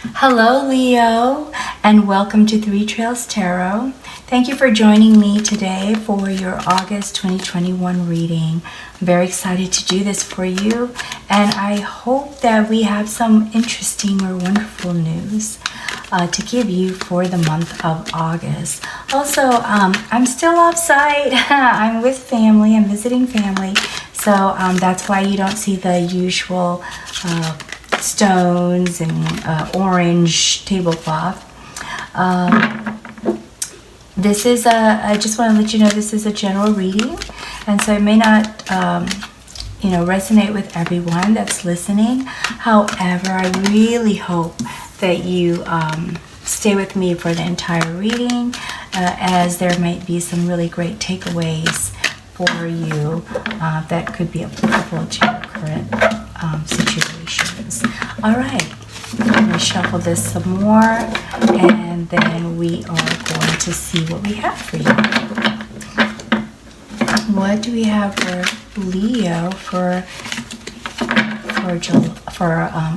Hello, Leo, and welcome to Three Trails Tarot. Thank you for joining me today for your August 2021 reading. I'm very excited to do this for you, and I hope that we have some interesting or wonderful news to give you for the month of August. Also, I'm still offsite. I'm with family. I'm visiting family, so that's why you don't see the usual stones and orange tablecloth. This is I just want to let you know this is a general reading, and so it may not resonate with everyone that's listening. However, I really hope that you stay with me for the entire reading, as there might be some really great takeaways for you that could be applicable to your current situations. All right, I'm going to shuffle this some more, and then we are going to see what we have for you. What do we have for Leo for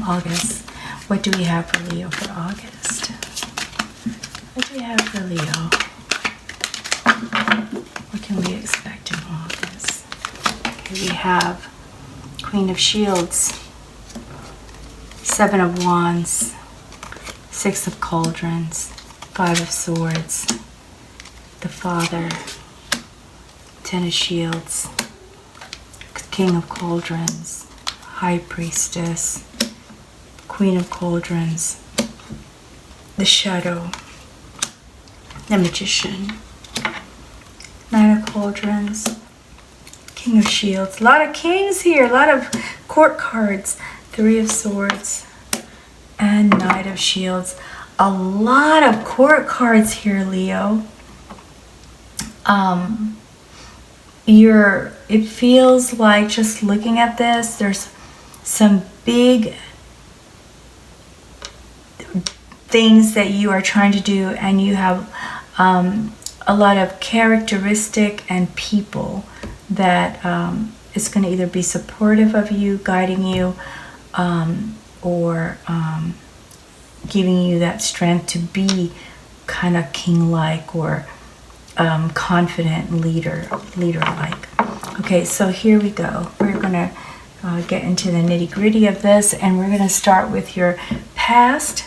August? What do we have for Leo for August? What do we have for Leo? What can we expect in August? Okay, we have Queen of Shields, Seven of Wands, Six of Cauldrons, Five of Swords, the Father, Ten of Shields, King of Cauldrons, High Priestess, Queen of Cauldrons, the Shadow, the Magician, Nine of Cauldrons, King of Shields. A lot of kings here, a lot of court cards. Three of Swords and Knight of Shields. A lot of court cards here, Leo. It feels like, just looking at this, there's some big things that you are trying to do, and you have a lot of characteristic and people that is going to either be supportive of you, guiding you, or giving you that strength to be kind of king-like or confident leader-like. Okay, so here we go. We're going to get into the nitty-gritty of this, and we're going to start with your past.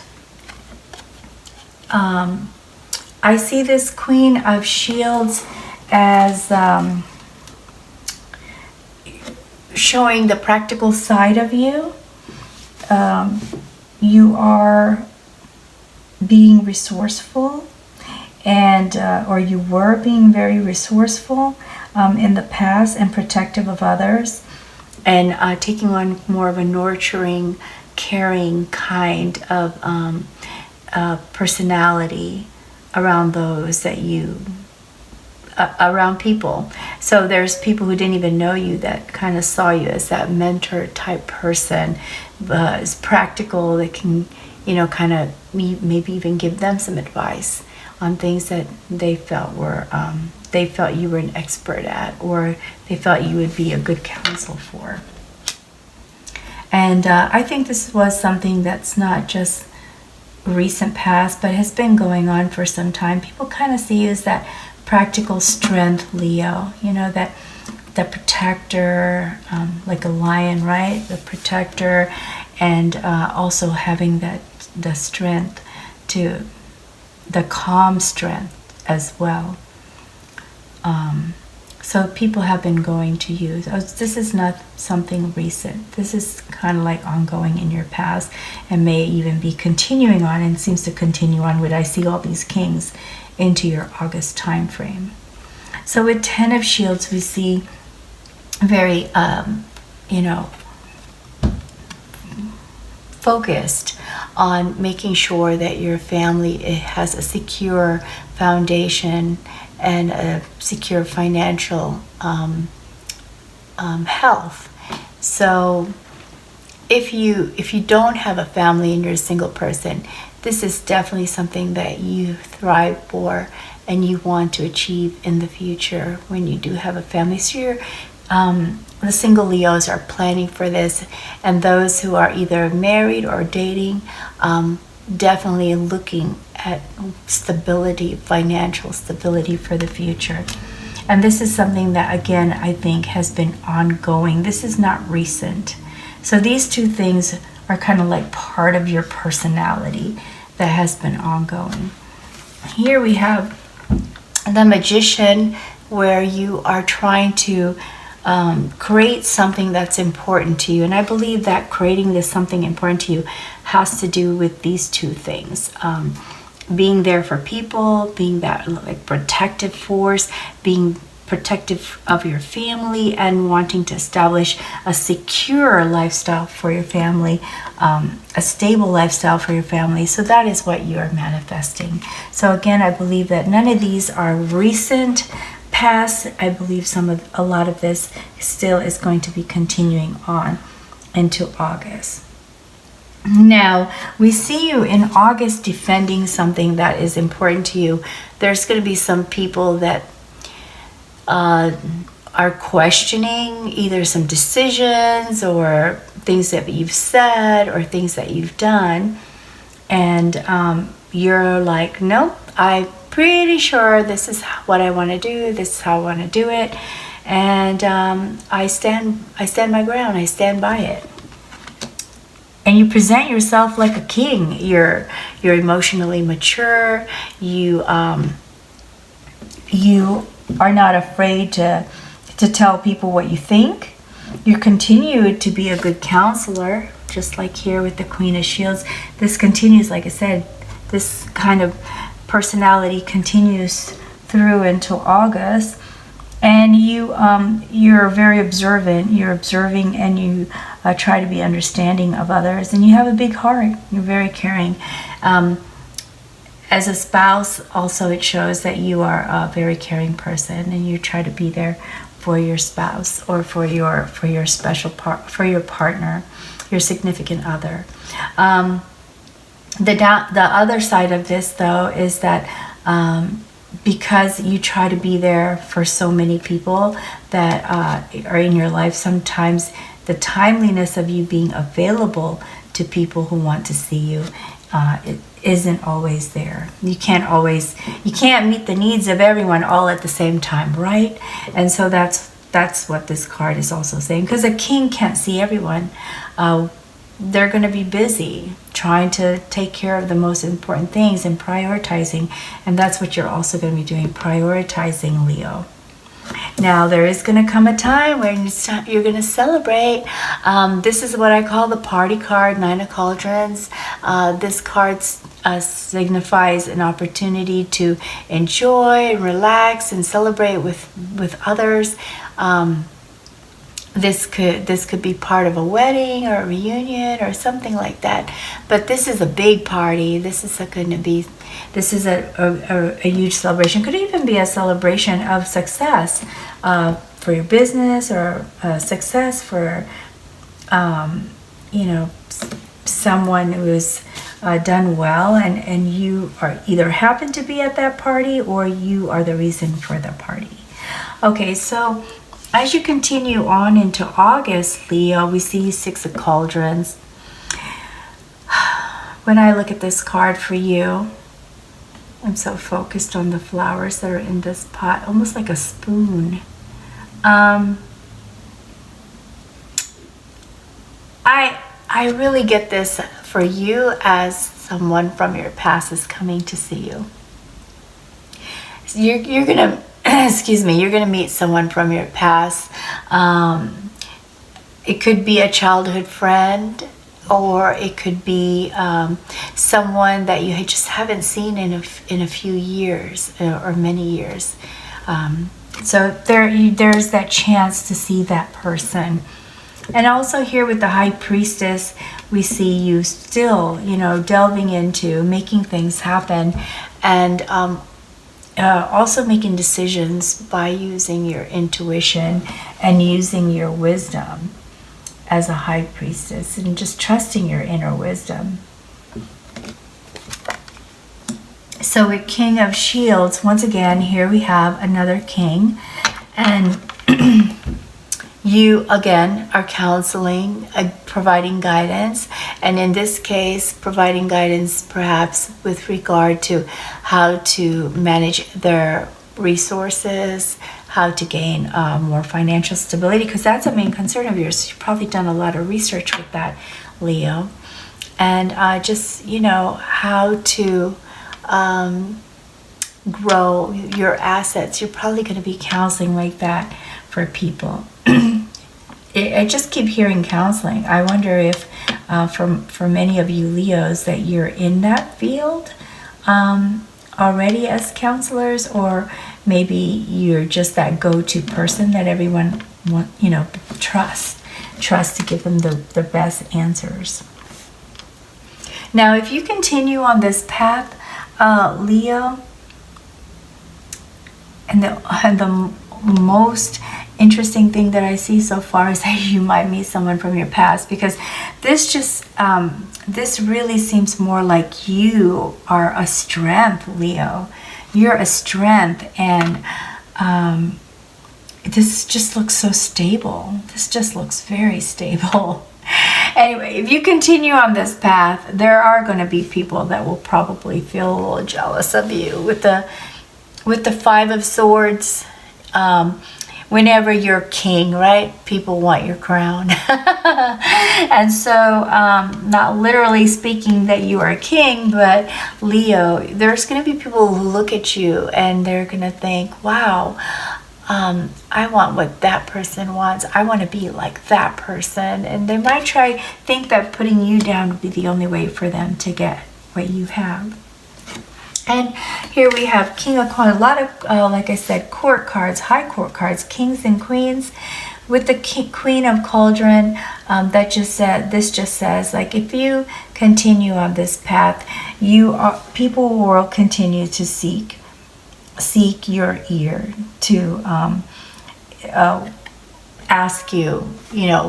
I see this Queen of Shields as showing the practical side of you. You are being resourceful, and or you were being very resourceful in the past, and protective of others, and taking on more of a nurturing, caring kind of personality around those that you around people. So there's people who didn't even know you that kind of saw you as that mentor type person, is practical, that can, kind of maybe even give them some advice on things that they felt you were an expert at, or they felt you would be a good counsel for. And I think this was something that's not just recent past, but has been going on for some time. People kind of see you as that practical strength, Leo, that the protector, like a lion, right? The protector, and also having the strength, to the calm strength as well. So people have been going to you. This is not something recent. This is kind of like ongoing in your past, and may even be continuing on, and seems to continue on with, I see all these kings, into your August time frame. So with Ten of Shields, we see very, focused on making sure that your family has a secure foundation and a secure financial health. So if you don't have a family and you're a single person, this is definitely something that you thrive for and you want to achieve in the future when you do have a family. So the single Leos are planning for this, and those who are either married or dating, definitely looking at stability, financial stability for the future. And this is something that, again, I think has been ongoing. This is not recent. So these two things are kind of like part of your personality that has been ongoing. Here we have the Magician, where you are trying to create something that's important to you. And I believe that creating this something important to you has to do with these two things. Being there for people, being that like protective force, being protective of your family, and wanting to establish a secure lifestyle for your family, a stable lifestyle for your family. So that is what you are manifesting. So again, I believe that none of these are recent past. I believe a lot of this still is going to be continuing on into August. Now, we see you in August defending something that is important to you. There's going to be some people that are questioning either some decisions or things that you've said or things that you've done. And you're like, nope, I'm pretty sure this is what I want to do. This is how I want to do it. And I stand my ground. I stand by it. And you present yourself like a king. You're emotionally mature. You are not afraid to tell people what you think. You continue to be a good counselor, just like here with the Queen of Shields. This continues, like I said, this kind of personality continues through until August. And you're very observant. You're observing, and you try to be understanding of others. And you have a big heart. You're very caring. As a spouse, also it shows that you are a very caring person, and you try to be there for your spouse or for your special for your partner, your significant other. The other side of this, though, is that because you try to be there for so many people that are in your life, sometimes the timeliness of you being available to people who want to see you it isn't always there. You can't meet the needs of everyone all at the same time, right? And so that's what this card is also saying, because a king can't see everyone. They're going to be busy trying to take care of the most important things and prioritizing, and that's what you're also going to be doing, prioritizing, Leo. Now, there is going to come a time when you're going to celebrate. This is what I call the party card, Nine of Cauldrons. This card signifies an opportunity to enjoy, relax, and celebrate with others. This could be part of a wedding or a reunion or something like that. But this is a big party. This is a huge celebration. Could even be a celebration of success for your business, or success for someone who's done well, and you are either happen to be at that party or you are the reason for the party. Okay, so as you continue on into August, Leo, we see Six of Cauldrons. When I look at this card for you, I'm so focused on the flowers that are in this pot, almost like a spoon. I really get this for you as someone from your past is coming to see you. So you're gonna you're gonna meet someone from your past. It could be a childhood friend, or it could be someone that you just haven't seen in a few years or many years. So there's that chance to see that person. And also here with the High Priestess, we see you still, delving into making things happen, and also making decisions by using your intuition and using your wisdom as a High Priestess, and just trusting your inner wisdom. So with King of Shields, once again, here we have another king, and You, again, are counseling, providing guidance, and in this case, providing guidance perhaps with regard to how to manage their resources, how to gain more financial stability, because that's a main concern of yours. You've probably done a lot of research with that, Leo. And just, how to grow your assets. You're probably going to be counseling like that for people. I just keep hearing counseling. I wonder if for many of you Leos that you're in that field already as counselors, or maybe you're just that go-to person that everyone trust to give them the best answers. Now, if you continue on this path, Leo, and the most interesting thing that I see so far is that you might meet someone from your past, because this really seems more like you are a strength, Leo. You're a strength, and this just looks so stable. This just looks very stable. Anyway, if you continue on this path, there are going to be people that will probably feel a little jealous of you. With the Five of Swords, whenever you're king, right? People want your crown. And so, not literally speaking that you are a king, but Leo, there's going to be people who look at you and they're going to think, wow, I want what that person wants. I want to be like that person. And they might think that putting you down would be the only way for them to get what you have. And here we have King of Coins, a lot of, like I said, court cards, high court cards, kings and queens. With the Queen of Cauldron, this just says, like, if you continue on this path, people will continue to seek your ear, to ask you,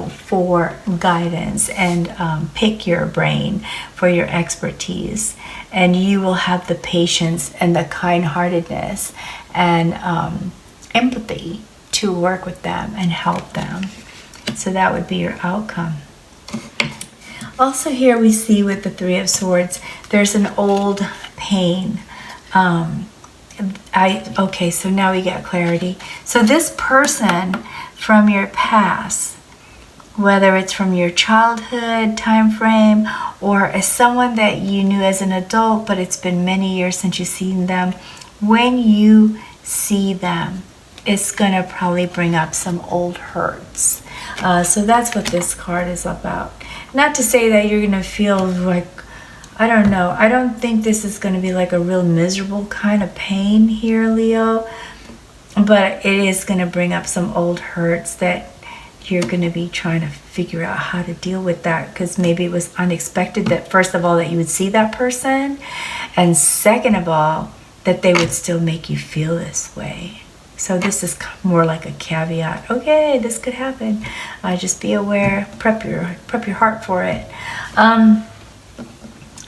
for guidance, and pick your brain for your expertise. And you will have the patience and the kind-heartedness and empathy to work with them and help them. So that would be your outcome. Also here we see with the Three of Swords, there's an old pain. Okay, so now we get clarity. So this person from your past, whether it's from your childhood time frame or as someone that you knew as an adult, but it's been many years since you've seen them, when you see them, it's going to probably bring up some old hurts. So that's what this card is about. Not to say that you're going to feel like, I don't know, I don't think this is going to be like a real miserable kind of pain here, Leo, but it is going to bring up some old hurts that you're going to be trying to figure out how to deal with that, because maybe it was unexpected that, first of all, that you would see that person, and second of all, that they would still make you feel this way. So this is more like a caveat. Okay, this could happen. Just be aware, prep your heart for it.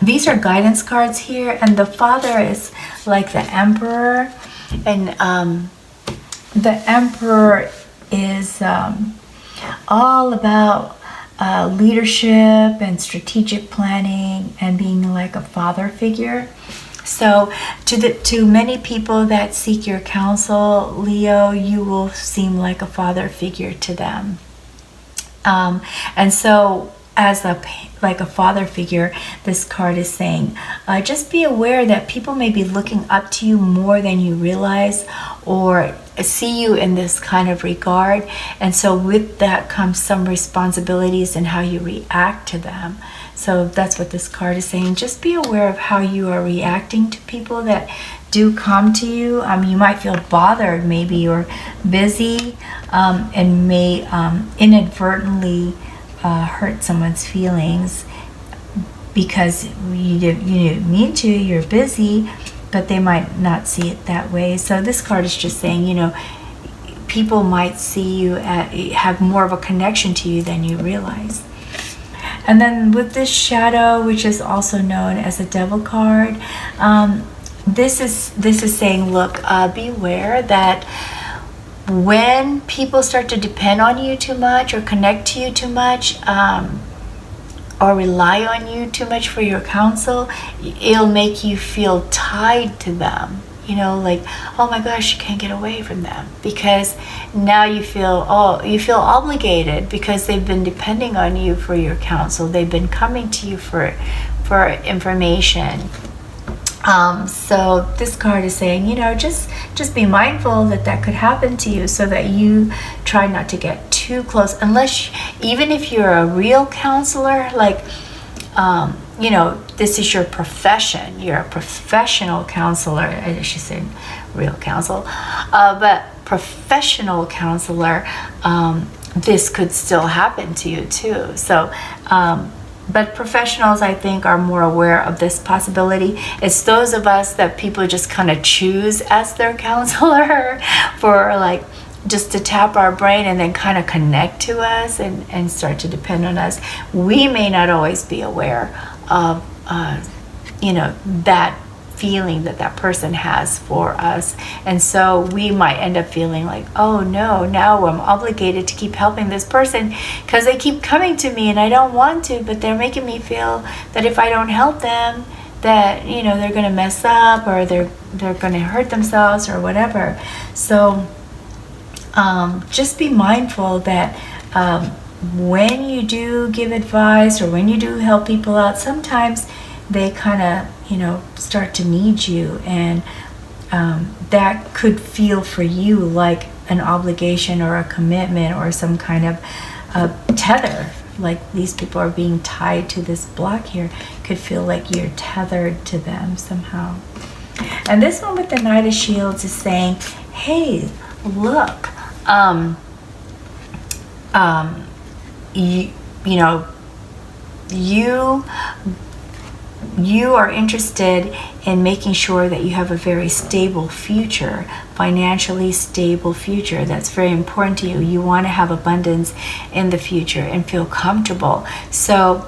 These are guidance cards here, and the Father is like the Emperor, and the Emperor is all about leadership and strategic planning and being like a father figure. So to many people that seek your counsel, Leo, you will seem like a father figure to them. And so as a father figure, this card is saying, just be aware that people may be looking up to you more than you realize, or see you in this kind of regard. And so with that comes some responsibilities in how you react to them. So that's what this card is saying. Just be aware of how you are reacting to people that do come to you. You might feel bothered maybe, or busy, and may inadvertently hurt someone's feelings because you didn't mean to, you're busy, but they might not see it that way. So this card is just saying, people might see you have more of a connection to you than you realize. And then with this Shadow, which is also known as a Devil card, this is saying, look, beware that when people start to depend on you too much or connect to you too much, or rely on you too much for your counsel, it'll make you feel tied to them. You know, like, oh my gosh, you can't get away from them, because now you feel obligated, because they've been depending on you for your counsel. They've been coming to you for information. So this card is saying, you know, just be mindful that could happen to you, so that you try not to get too close, unless, even if you're a real counselor, like, you know, this is your profession, you're a professional counselor. I should say real counsel, but professional counselor, this could still happen to you too. So, but professionals, I think, are more aware of this possibility. It's those of us that people just kind of choose as their counselor for, like, just to tap our brain and then kind of connect to us and start to depend on us. We may not always be aware of, you know, that feeling that person has for us. And so we might end up feeling like, oh no, now I'm obligated to keep helping this person because they keep coming to me and I don't want to, but they're making me feel that if I don't help them, that, you know, they're going to mess up, or they're going to hurt themselves or whatever. So just be mindful that when you do give advice or when you do help people out, sometimes they kind of, you know, start to need you, and that could feel for you like an obligation or a commitment or some kind of tether. Like, these people are being tied to this block here. Could feel like you're tethered to them somehow. And this one with the Knight of Shields is saying, hey, look, you know, you are interested in making sure that you have a very stable future, financially stable future. That's very important to you. You want to have abundance in the future and feel comfortable. So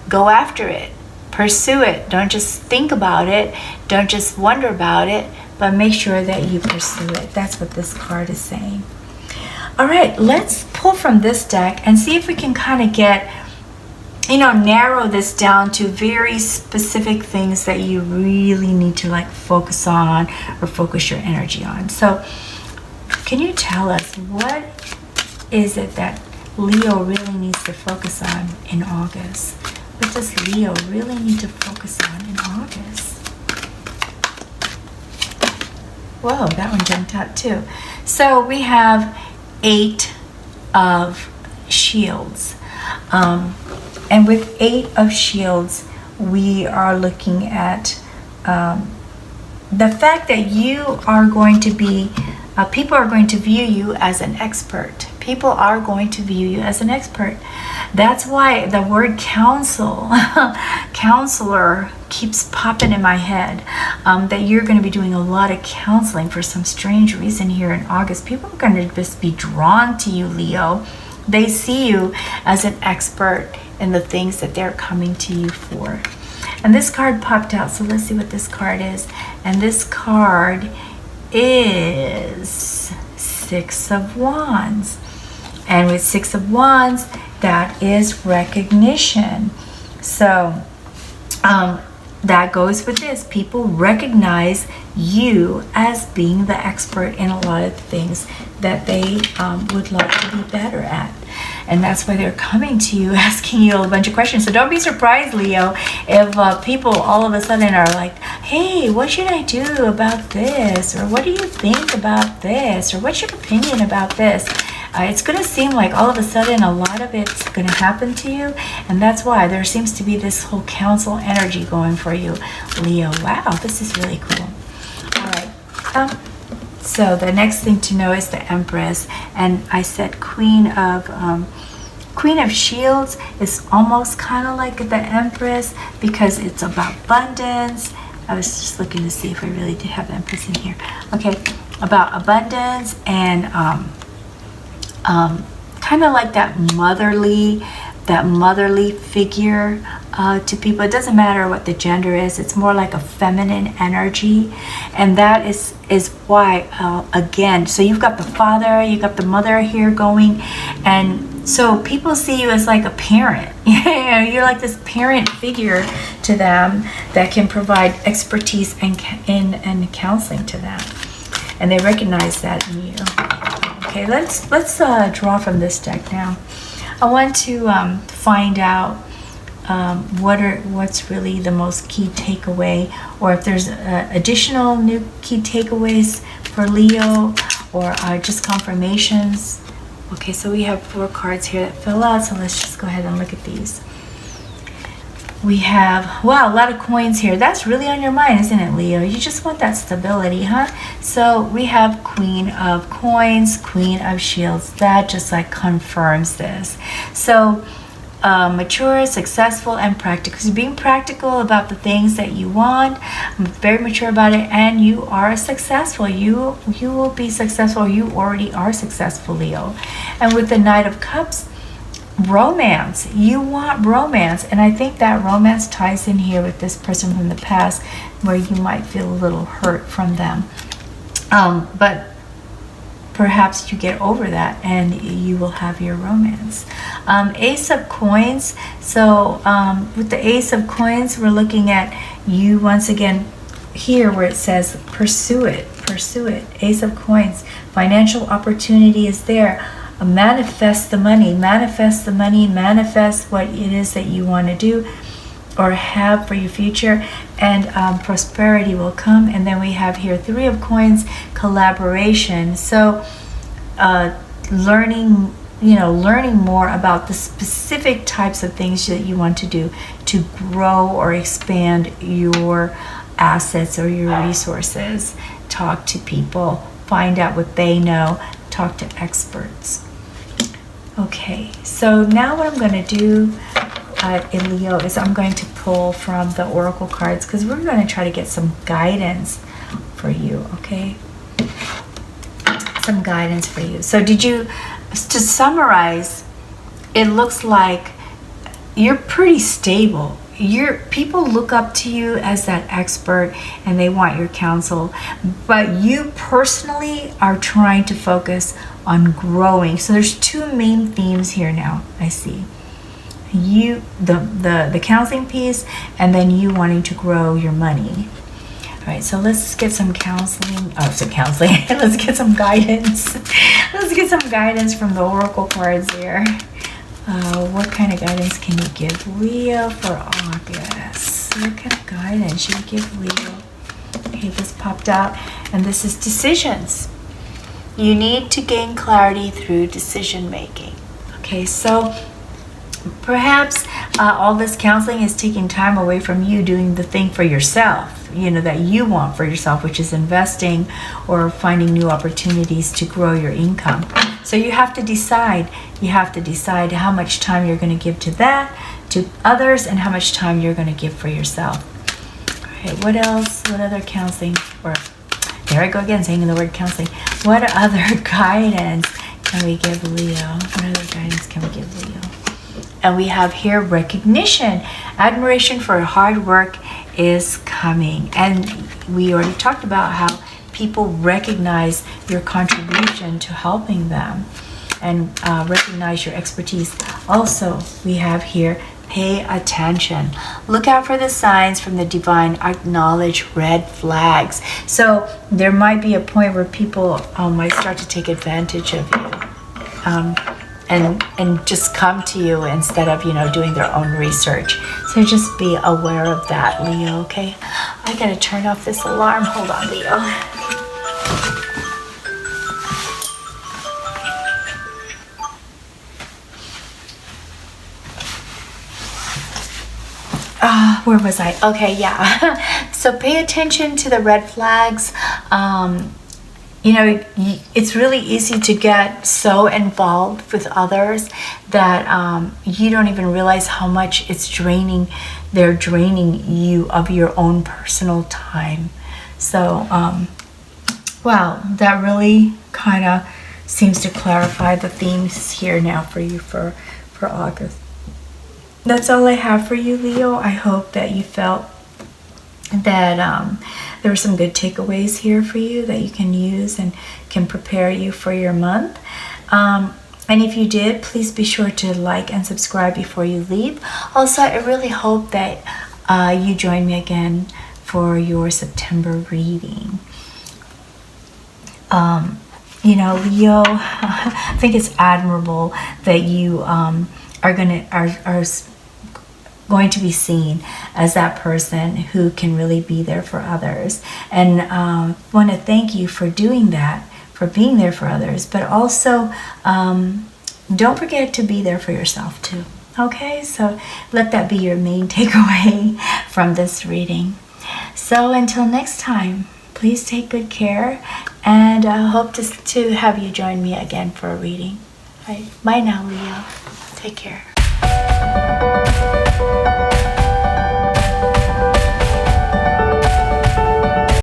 go after it, pursue it. Don't just think about it, don't just wonder about it, but make sure that you pursue it. That's what this card is saying. All right, let's pull from this deck and see if we can kind of get, you know, narrow this down to very specific things that you really need to, like, focus on or focus your energy on. So can you tell us, what is it that Leo really needs to focus on in August? What does Leo really need to focus on in August? Whoa, that one jumped out too. So we have 8 of Shields. And with 8 of Shields, we are looking at the fact that you are going to be, people are going to view you as an expert. People are going to view you as an expert. That's why the word counsel, counselor, keeps popping in my head. That you're going to be doing a lot of counseling for some strange reason here in August. People are going to just be drawn to you, Leo. They see you as an expert in the things that they're coming to you for. And this card popped out, so let's see what this card is. And this card is 6 of Wands. And with 6 of Wands, that is recognition. So that goes with this. People recognize you as being the expert in a lot of things that they would like to be better at. And that's why they're coming to you, asking you a bunch of questions. So don't be surprised, Leo, if people all of a sudden are like, hey, what should I do about this? Or what do you think about this? Or what's your opinion about this? It's going to seem like all of a sudden a lot of it's going to happen to you. And that's why there seems to be this whole council energy going for you, Leo. Wow, this is really cool. All right. So the next thing to know is the Empress. And I said Queen of Shields is almost kind of like the Empress because it's about abundance. I was just looking to see if I really did have the Empress in here. Okay, about abundance and kind of like that motherly that motherly figure to people. It doesn't matter what the gender is. It's more like a feminine energy, and that is why again. So you've got the father, you've got the mother here going, and so people see you as like a parent. You're like this parent figure to them that can provide expertise and counseling to them, and they recognize that in you. Okay, let's draw from this deck now. I want to find out what's really the most key takeaway, or if there's additional new key takeaways for Leo, or just confirmations. Okay, so we have 4 cards here that fill out, so let's just go ahead and look at these. We have, wow, a lot of coins here. That's really on your mind, isn't it, Leo? You just want that stability, huh? So we have Queen of Coins, Queen of Shields. That just like confirms this. So mature, successful, and practical. So being practical about the things that you want, very mature about it, and you are successful. You will be successful. You already are successful, Leo. And with the Knight of Cups, romance. You want romance, and I think that romance ties in here with this person from the past, where you might feel a little hurt from them, but perhaps you get over that and you will have your romance. Ace of Coins. So with the Ace of Coins, we're looking at you once again here where it says pursue it, Ace of Coins. Financial opportunity is there. Manifest the money, manifest what it is that you want to do or have for your future, and prosperity will come. And then we have here 3 of Coins, collaboration. So learning more about the specific types of things that you want to do to grow or expand your assets or your resources. Talk to people, find out what they know, talk to experts. Okay, so now what I'm going to do in Leo is I'm going to pull from the oracle cards, because we're going to try to get some guidance for you. Okay, some guidance for you. So to summarize, it looks like you're pretty stable. People look up to you as that expert and they want your counsel, but you personally are trying to focus on growing. So there's 2 main themes here now. I see you, the counseling piece, and then you wanting to grow your money. All right, so let's get some counseling. Let's get some guidance. Let's get some guidance from the oracle cards here. What kind of guidance can you give Leo for August? What kind of guidance should you give Leo? Okay, this popped out, and this is decisions. You need to gain clarity through decision making. Okay, so perhaps all this counseling is taking time away from you doing the thing for yourself, that you want for yourself, which is investing or finding new opportunities to grow your income. So you have to decide. You have to decide how much time you're going to give to that, to others, and how much time you're going to give for yourself. All right, what else? What other counseling? Or there I go again, saying the word counseling. What other guidance can we give Leo? What other guidance can we give Leo? And we have here recognition. Admiration for hard work is coming. And we already talked about how people recognize your contribution to helping them and recognize your expertise. Also, we have here, pay attention. Look out for the signs from the divine. Acknowledge red flags. So there might be a point where people might start to take advantage of you. And just come to you instead of, doing their own research. So just be aware of that, Leo, okay? I gotta turn off this alarm. Hold on, Leo. Where was I? Okay, yeah. So pay attention to the red flags. It's really easy to get so involved with others that you don't even realize how much they're draining you of your own personal time. So, wow, that really kind of seems to clarify the themes here now for you for August. that's all I have for you, Leo. I hope that you felt that there were some good takeaways here for you that you can use and can prepare you for your month. And if you did, please be sure to like and subscribe before you leave. Also, I really hope that you join me again for your September reading. You know, Leo, I think it's admirable that you are going to be seen as that person who can really be there for others. And want to thank you for doing that, for being there for others, but also don't forget to be there for yourself too. Okay, so let that be your main takeaway from this reading. So until next time, please take good care, and I hope to have you join me again for a reading. Bye now, Leo. Take care.